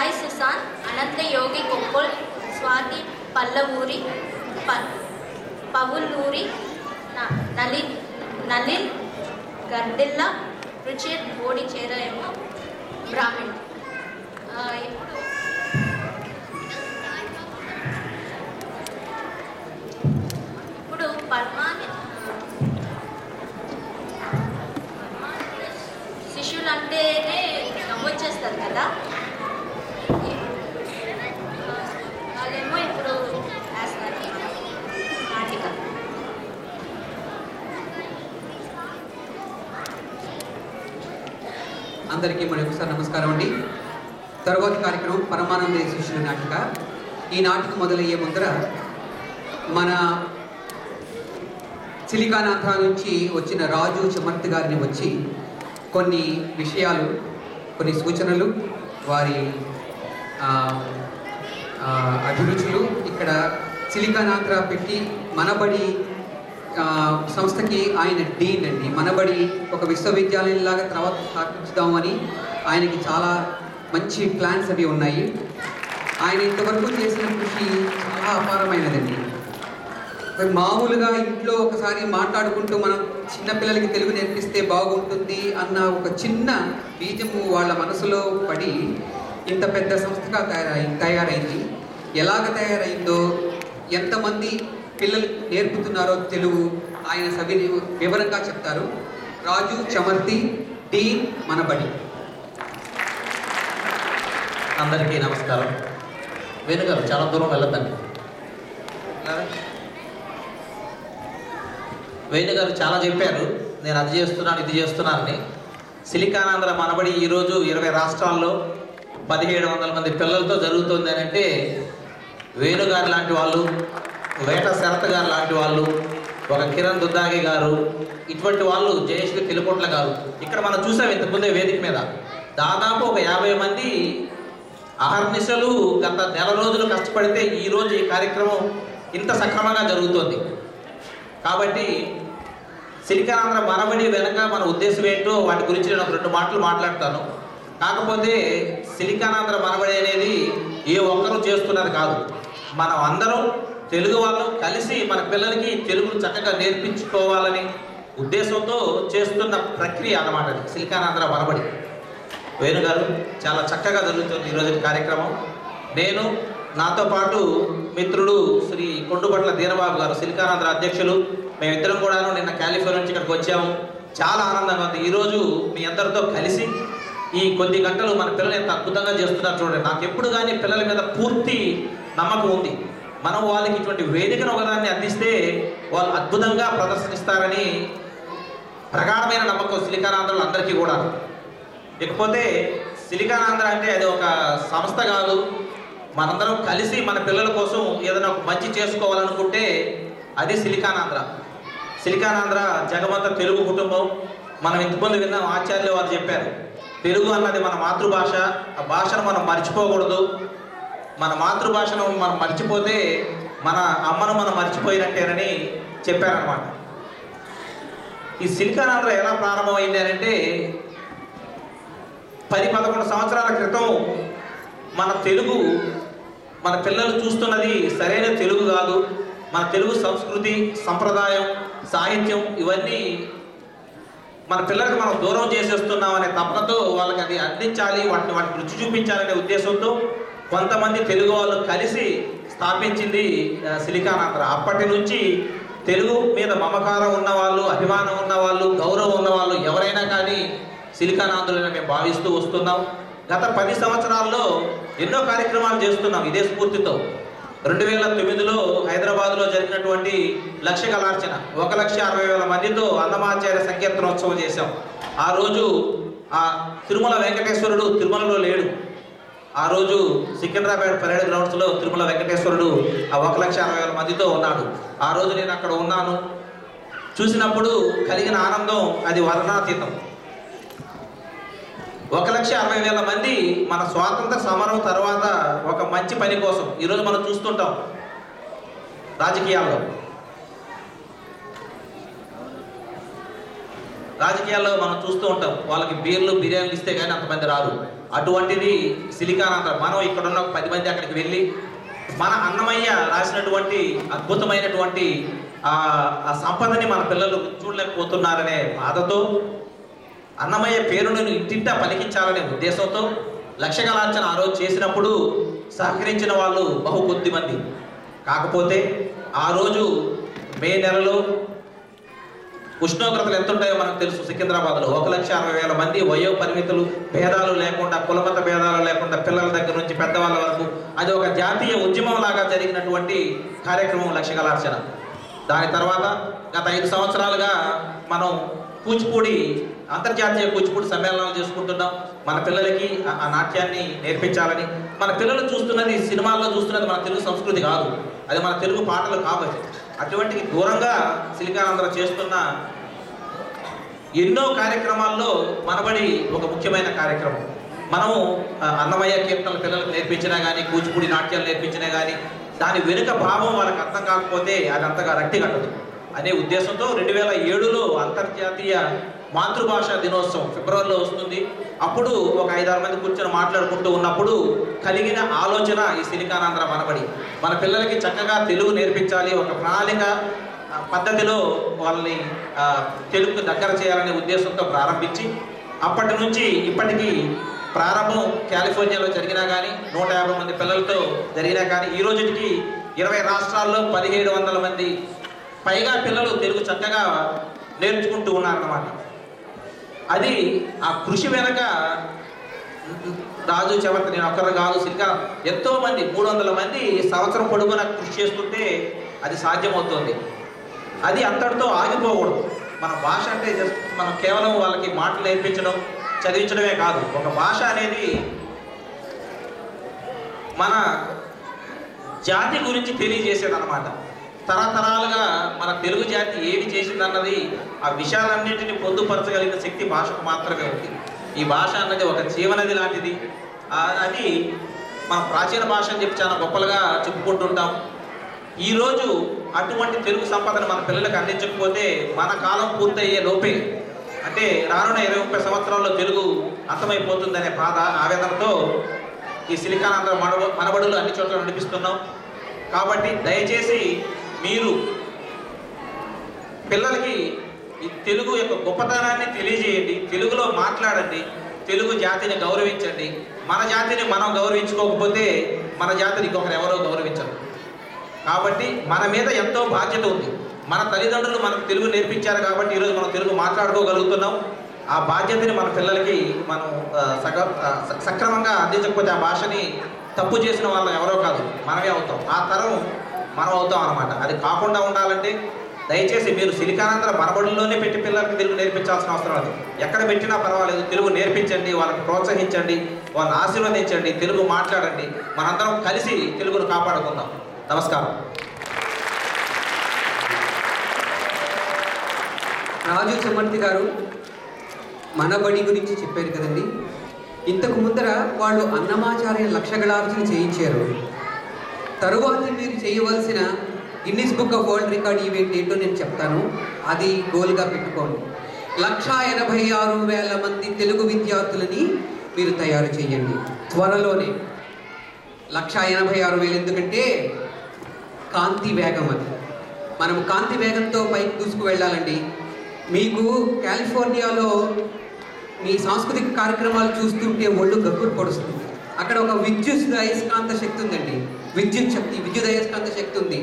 సాయి సుశాంత్, అనంత యోగి కొప్పుల్, స్వాతి పల్లవూరి, పవులూరి, నలిన్ గర్దిల్ల, రుచిర్ బోడి చేరేమో బ్రాహ్మణ్. ఇప్పుడు శిష్యులు అంటేనే నమ్మొచ్చేస్తారు కదా, వాళ్ళేమో ఇప్పుడు వేస్తారు నాటిక. అందరికీ మరి ఒకసారి నమస్కారం అండి. తరువాతి కార్యక్రమం పరమానంద శిష్యుల నాటిక. ఈ నాటిక మొదలయ్యే ముందర మన సిలికానాంధ్ర నుంచి వచ్చిన రాజు చమర్తి గారిని వచ్చి కొన్ని విషయాలు, కొన్ని సూచనలు, వారి అభిరుచులు, ఇక్కడ సిలికానాంధ్ర పెట్టి మనబడి సంస్థకి ఆయన డీన్ అండి. మనబడి ఒక విశ్వవిద్యాలయంలాగా తర్వాత స్థాపించుదామని ఆయనకి చాలా మంచి ప్లాన్స్ అవి ఉన్నాయి. ఆయన ఇంతవరకు చేసిన కృషి చాలా అపారమైనదండి. మామూలుగా ఇంట్లో ఒకసారి మాట్లాడుకుంటూ మనం చిన్నపిల్లలకి తెలుగు నేర్పిస్తే బాగుంటుంది అన్న ఒక చిన్న బీజము వాళ్ళ మనసులో పడి ఇంత పెద్ద సంస్థగా తయారైంది. ఎలాగ తయారైందో, ఎంతమంది పిల్లలు నేర్పుతున్నారో తెలుగు ఆయన వివరంగా చెప్తారు. రాజు చమర్తి, డీన్, మనబడి. అందరికీ నమస్కారం. వేణుగారు చాలా దూరం వెళ్ళొద్దండి. వేణుగారు చాలా చెప్పారు, నేను అది చేస్తున్నాను ఇది చేస్తున్నానని. సిలికానాంధ్ర మనబడి ఈరోజు 20 రాష్ట్రాల్లో 1700 మంది పిల్లలతో జరుగుతుంది అని అంటే వేణుగారు లాంటి వాళ్ళు, వేట శరత్ గారు లాంటి వాళ్ళు, ఒక కిరణ్ దుద్దాగి గారు, ఇటువంటి వాళ్ళు, జయశ్రీ తెలుకోట్ల గారు, ఇక్కడ మనం చూసాం ఇంతకుముందే వేదిక మీద దాదాపు ఒక 50 మంది అహర్నిశలు గత నెల రోజులు కష్టపడితే ఈరోజు ఈ కార్యక్రమం ఇంత సక్రమంగా జరుగుతుంది. కాబట్టి సిలికానాంధ్ర మనబడి వెనక మన ఉద్దేశం ఏంటో వాటి గురించి నేను ఒక 2 మాటలు మాట్లాడతాను. కాకపోతే సిలికానాంధ్ర మనబడి అనేది ఏ ఒక్కరూ చేస్తున్నది కాదు. మనం అందరం తెలుగు వాళ్ళు కలిసి మన పిల్లలకి తెలుగును చక్కగా నేర్పించుకోవాలని ఉద్దేశంతో చేస్తున్న ప్రక్రియ అన్నమాట సిలికానాంధ్ర మనబడి. వేణుగారు చాలా చక్కగా జరుగుతుంది ఈరోజు కార్యక్రమం. నేను, నాతో పాటు మిత్రుడు శ్రీ కొండుపట్ల దీనబాబు గారు, సిలికానాంధ్ర అధ్యక్షులు, మేమిద్దరం కూడాను నిన్న కాలిఫోర్నియా నుంచి ఇక్కడికి వచ్చాము. చాలా ఆనందంగా ఉంది. ఈరోజు మీ అందరితో కలిసి ఈ కొద్ది గంటలు మన పిల్లలు ఎంత అద్భుతంగా చేస్తున్నారు చూడండి. నాకు ఎప్పుడు కానీ పిల్లల మీద పూర్తి నమ్మకం ఉంది. మనం వాళ్ళకి ఇటువంటి వేదికను ఒకదాన్ని అందిస్తే వాళ్ళు అద్భుతంగా ప్రదర్శనిస్తారని ప్రగాఢమైన నమ్మకం సిలికానాంధ్రలో అందరికీ కూడా. ఇకపోతే సిలికానాంధ్ర అంటే అది ఒక సంస్థ కాదు. మనందరం కలిసి మన పిల్లల కోసం ఏదైనా ఒక మంచి చేసుకోవాలనుకుంటే అది సిలికానాంధ్ర. సిలికానాంధ్ర జగమంత తెలుగు కుటుంబం. మనం ఇంతకుముందు విన్నాం, ఆచార్యులు వారు చెప్పారు, తెలుగు అన్నది మన మాతృభాష. ఆ భాషను మనం మర్చిపోకూడదు. మన మాతృభాషను మనం మర్చిపోతే మన అమ్మను మనం మర్చిపోయినట్టేనని చెప్పారనమాట. ఈ సిలికానాంధ్ర ఎలా ప్రారంభమైంది అని అంటే 10-11 సంవత్సరాల క్రితం మన తెలుగు, మన పిల్లలు చూస్తున్నది సరైన తెలుగు కాదు. మన తెలుగు సంస్కృతి, సంప్రదాయం, సాహిత్యం ఇవన్నీ మన పిల్లలకు మనం దూరం చేసేస్తున్నాం అనే తపనతో వాళ్ళకి అది అందించాలి, వాటిని రుచి చూపించాలనే ఉద్దేశంతో కొంతమంది తెలుగు వాళ్ళు కలిసి స్థాపించింది సిలికానాంధ్ర. అప్పటి నుంచి తెలుగు మీద మమకారం ఉన్నవాళ్ళు, అభిమానం ఉన్నవాళ్ళు, గౌరవం ఉన్నవాళ్ళు ఎవరైనా కానీ సిలికానాంధ్రని మేము భావిస్తూ వస్తున్నాం. గత 10 సంవత్సరాల్లో ఎన్నో కార్యక్రమాలు చేస్తున్నాం ఇదే స్ఫూర్తితో. 2009లో హైదరాబాద్లో జరిగినటువంటి లక్ష కళార్చన 1,60,000 మందితో అన్నమాచార్య సంకీర్తనోత్సవం చేశాం. ఆ రోజు ఆ తిరుమల వెంకటేశ్వరుడు తిరుమలలో లేడు. ఆ రోజు సికింద్రాబాద్ పరేడ్ గ్రౌండ్స్లో తిరుమల వెంకటేశ్వరుడు ఆ 1,60,000 మందితో ఉన్నాడు. ఆ రోజు నేను అక్కడ ఉన్నాను. చూసినప్పుడు కలిగిన ఆనందం అది వర్ణాతీతం. 1,60,000 మంది మన స్వాతంత్ర సమరం తర్వాత ఒక మంచి పని కోసం ఈరోజు మనం చూస్తుంటాం రాజకీయాల్లో. రాజకీయాల్లో మనం చూస్తూ ఉంటాం, వాళ్ళకి బీర్లు బిర్యానీలు ఇస్తే కానీ అంతమంది రారు. అటువంటిది సిలికానాంధ్ర. మనం ఇక్కడున్న 10 మంది అక్కడికి వెళ్ళి మన అన్నమయ్య రాసినటువంటి అద్భుతమైనటువంటి ఆ సంపదని మన పిల్లలు చూడలేకపోతున్నారనే బాధతో, అన్నమయ్య పేరును ఇంటింటా పలికించాలనే ఉద్దేశంతో లక్షగలార్చన ఆ రోజు చేసినప్పుడు సహకరించిన వాళ్ళు బహు కొద్ది మంది. కాకపోతే ఆ రోజు మే నెలలో ఉష్ణోగ్రతలు ఎంత ఉంటాయో మనకు తెలుసు. సికింద్రాబాద్లో 1,60,000 మంది వయో పరిమితులు భేదాలు లేకుండా, కులమత భేదాలు లేకుండా, పిల్లల దగ్గర నుంచి పెద్దవాళ్ళ వరకు అది ఒక జాతీయ ఉద్యమం లాగా జరిగినటువంటి కార్యక్రమం లక్షగలార్చన. దాని తర్వాత గత 5 సంవత్సరాలుగా మనం కూచిపూడి అంతర్జాతీయ కూచిపూడి సమ్మేళనాలు చేసుకుంటున్నాం. మన పిల్లలకి ఆ నాట్యాన్ని నేర్పించాలని. మన పిల్లలు చూస్తున్నది, సినిమాల్లో చూస్తున్నది మన తెలుగు సంస్కృతి కాదు, అది మన తెలుగు పాటలు కాబట్టి. అటువంటికి దూరంగా సిలికానాంధ్ర చేస్తున్న ఎన్నో కార్యక్రమాల్లో మనబడి ఒక ముఖ్యమైన కార్యక్రమం. మనము అన్నమయ్య కీర్తనలు పిల్లలకు నేర్పించినా కానీ, కూచిపూడి నాట్యాలు నేర్పించినా కానీ, దాని వెనుక భావం వాళ్ళకి అర్థం కాకపోతే అది అంతగా రక్తి కట్టదు అనే ఉద్దేశంతో 2007లో అంతర్జాతీయ మాతృభాష దినోత్సవం ఫిబ్రవరిలో వస్తుంది. అప్పుడు ఒక 5-6 మంది కూర్చొని మాట్లాడుకుంటూ ఉన్నప్పుడు కలిగిన ఆలోచన ఈ సిలికానాంధ్ర మనబడి. మన పిల్లలకి చక్కగా తెలుగు నేర్పించాలి, ఒక ప్రణాళిక పద్ధతిలో వాళ్ళని తెలుగుకు దగ్గర చేయాలనే ఉద్దేశంతో ప్రారంభించి, అప్పటి నుంచి ఇప్పటికీ ప్రారంభం కాలిఫోర్నియాలో జరిగినా కానీ 150 మంది పిల్లలతో జరిగినా కానీ ఈ రోజుకి 20 రాష్ట్రాల్లో 1700 మంది పైగా పిల్లలు తెలుగు చక్కగా నేర్చుకుంటూ ఉన్నారన్నమాట. అది ఆ కృషి వెనక రాజు చెవర్త, నేను ఒక్కరు కాదు, సిలికా ఎంతో మంది 300 మంది సంవత్సరం పొడుగున కృషి చేస్తుంటే అది సాధ్యమవుతుంది. అది అంతటితో ఆగిపోకూడదు. మన భాష అంటే జస్ట్ మనం కేవలం వాళ్ళకి మాటలు నేర్పించడం, చదివించడమే కాదు. ఒక భాష అనేది మన జాతి గురించి తెలియజేసేది అన్నమాట. తరతరాలుగా మన తెలుగు జాతి ఏమి చేసిందన్నది, ఆ విషయాలన్నింటినీ పొందుపరచగలిగిన శక్తి భాషకు మాత్రమే ఉంది. ఈ భాష అన్నది ఒక జీవనది లాంటిది. అది మన ప్రాచీన భాష అని చెప్పి చాలా గొప్పలుగా చెప్పుకుంటుంటాం. ఈరోజు అటువంటి తెలుగు సంపదను మన పిల్లలకు అందించకపోతే మన కాలం పూర్తయ్యే లోపే, అంటే రానున్న 20-30 సంవత్సరాల్లో తెలుగు అంతమైపోతుందనే బాధ, ఆవేదనతో ఈ సిలికానాంధ్ర మనబడులు అన్ని చోట్ల నడిపిస్తున్నాం. కాబట్టి దయచేసి మీరు పిల్లలకి ఈ తెలుగు యొక్క గొప్పతనాన్ని తెలియజేయండి, తెలుగులో మాట్లాడండి, తెలుగు జాతిని గౌరవించండి. మన జాతిని మనం గౌరవించుకోకపోతే మన జాతిని ఇంకొకరు ఎవరో గౌరవించరు. కాబట్టి మన మీద ఎంతో బాధ్యత ఉంది. మన తల్లిదండ్రులు మనకు తెలుగు నేర్పించారు కాబట్టి ఈరోజు మనం తెలుగు మాట్లాడుకోగలుగుతున్నాం. ఆ బాధ్యతని మన పిల్లలకి మనం సక్రమంగా అందించకపోతే ఆ భాషని తప్పు చేసిన వాళ్ళు ఎవరో కాదు, మనమే అవుతాం. ఆ తరం మనం అవుతాం అన్నమాట. అది కాకుండా ఉండాలంటే దయచేసి మీరు సిలికానాంధ్ర మనబడుల్లోనే పెట్టి పిల్లలకి తెలుగు నేర్పించాల్సిన అవసరం లేదు. ఎక్కడ పెట్టినా పర్వాలేదు, తెలుగు నేర్పించండి, వాళ్ళకి ప్రోత్సహించండి, వాళ్ళని ఆశీర్వదించండి, తెలుగు మాట్లాడండి. మనందరం కలిసి తెలుగును కాపాడుకుందాం. నమస్కారం. రాజు చెమర్తి గారు మనబడి గురించి చెప్పారు కదండి. ఇంతకు ముందర వాళ్ళు అన్నమాచార్య లక్షగలార్చన చేయించారు. తరువాత మీరు చేయవలసిన Guinness book of world record event ఏంటో నేను చెప్తాను. అది గోల్గా పెట్టుకోండి. 186,000 మంది తెలుగు విద్యార్థులని మీరు తయారు చేయండి త్వరలోనే. 186,000 ఎందుకంటే కాంతి వేగం, అది మనం కాంతి వేగంతో పైకి దూసుకు వెళ్ళాలండి. మీకు కాలిఫోర్నియాలో మీ సాంస్కృతిక కార్యక్రమాలు చూస్తుంటే ఒళ్ళు గగ్గురు పొడుస్తుంది. అక్కడ ఒక విద్యుత్ అయస్కాంత శక్తి ఉందండి, విద్యుత్ అయస్కాంత శక్తి ఉంది.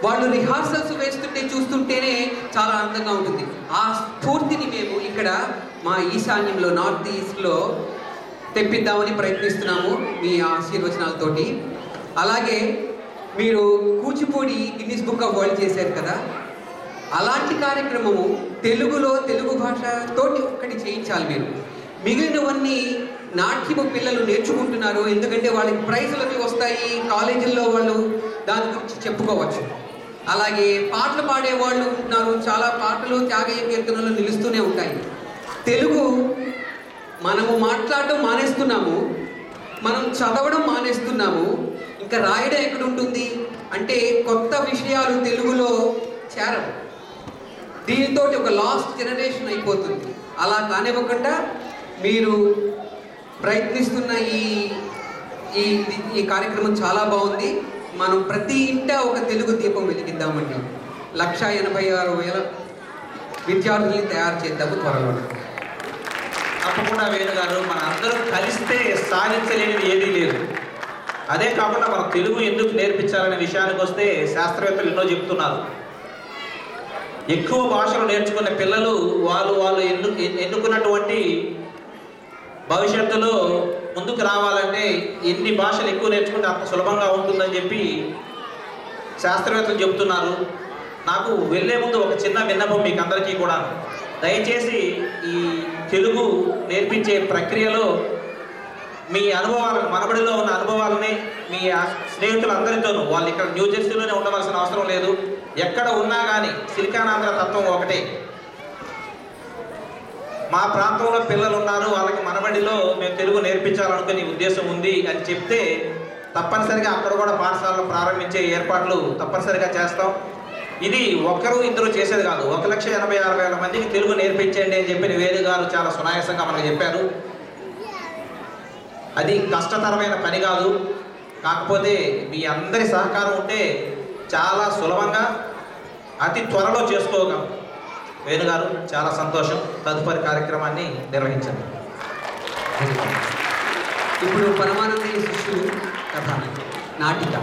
వాళ్ళు రిహార్సల్స్ వేస్తుంటే చూస్తుంటేనే చాలా ఆనందంగా ఉంటుంది. ఆ స్ఫూర్తిని మేము ఇక్కడ మా ఈశాన్యంలో, నార్త్ ఈస్ట్లో తెప్పిద్దామని ప్రయత్నిస్తున్నాము మీ ఆశీర్వచనాలతోటి. అలాగే మీరు Kuchipudi Guinness book of world చేశారు కదా, అలాంటి కార్యక్రమము తెలుగులో, తెలుగు భాషతోటి ఒక్కటి చేయించాలి మీరు. మిగిలినవన్నీ నాట్యము పిల్లలు నేర్చుకుంటున్నారు, ఎందుకంటే వాళ్ళకి ప్రైజులు అవి వస్తాయి, కాలేజీల్లో వాళ్ళు దాని గురించి చెప్పుకోవచ్చు. అలాగే పాటలు పాడేవాళ్ళు ఉంటున్నారు, చాలా పాటలు త్యాగయ్య కీర్తనలు నిలుస్తూనే ఉంటాయి. తెలుగు మనము మాట్లాడడం మానేస్తున్నాము, మనం చదవడం మానేస్తున్నాము, ఇంకా రాయడం ఎక్కడ ఉంటుంది అంటే కొత్త విషయాలు తెలుగులో చేరవు. దీనితో ఒక లాస్ట్ జనరేషన్ అయిపోతుంది. అలా కానివ్వకుండా మీరు ప్రయత్నిస్తున్న ఈ ఈ ఈ కార్యక్రమం చాలా బాగుంది. మనం ప్రతి ఇంట ఒక తెలుగు దీపం వెలిగిద్దామండి. 186,000 విద్యార్థుల్ని తయారు చేద్దాము త్వరలో. తప్పకుండా వేణు గారు, మన అందరం కలిస్తే సాధించలేనిది ఏదీ లేదు. అదే కాకుండా మనం తెలుగు ఎందుకు నేర్పించాలనే విషయానికి వస్తే శాస్త్రవేత్తలు ఎన్నో చెప్తున్నారు. ఎక్కువ భాషలు నేర్చుకునే పిల్లలు వాళ్ళు ఎన్నుకున్నటువంటి భవిష్యత్తులో ముందుకు రావాలంటే ఎన్ని భాషలు ఎక్కువ నేర్చుకుంటే అంత సులభంగా ఉంటుందని చెప్పి శాస్త్రవేత్తలు చెబుతున్నారు. నాకు వెళ్ళే ముందు ఒక చిన్న విన్నపం మీకు అందరికీ కూడా, దయచేసి ఈ తెలుగు నేర్పించే ప్రక్రియలో మీ అనుభవాలను, మనబడిలో ఉన్న అనుభవాలని మీ స్నేహితులందరితోనూ, వాళ్ళు ఇక్కడ న్యూ జెర్సీలోనే ఉండవలసిన అవసరం లేదు, ఎక్కడ ఉన్నా కానీ సిలికానాంధ్ర తత్వం ఒకటే. మా ప్రాంతంలో పిల్లలు ఉన్నారు, వాళ్ళకి మనబడిలో మేము తెలుగు నేర్పించాలనుకునే ఉద్దేశం ఉంది అని చెప్తే తప్పనిసరిగా అక్కడ కూడా పాఠశాలను ప్రారంభించే ఏర్పాట్లు తప్పనిసరిగా చేస్తాం. ఇది ఒక్కరు ఇద్దరు చేసేది కాదు, 1,86,000 మందికి తెలుగు నేర్పించండి అని చెప్పి వేణు గారు చాలా సునాయాసంగా మనకు చెప్పారు. అది కష్టతరమైన పని కాదు, కాకపోతే మీ అందరి సహకారం ఉంటే చాలా సులభంగా అతి త్వరలో చేసుకోగలం. వేణు గారు, చాలా సంతోషం. తదుపరి కార్యక్రమాన్ని నిర్వహించండి. ఇప్పుడు పరమానందయ్య శిష్యులు కథ నాటిక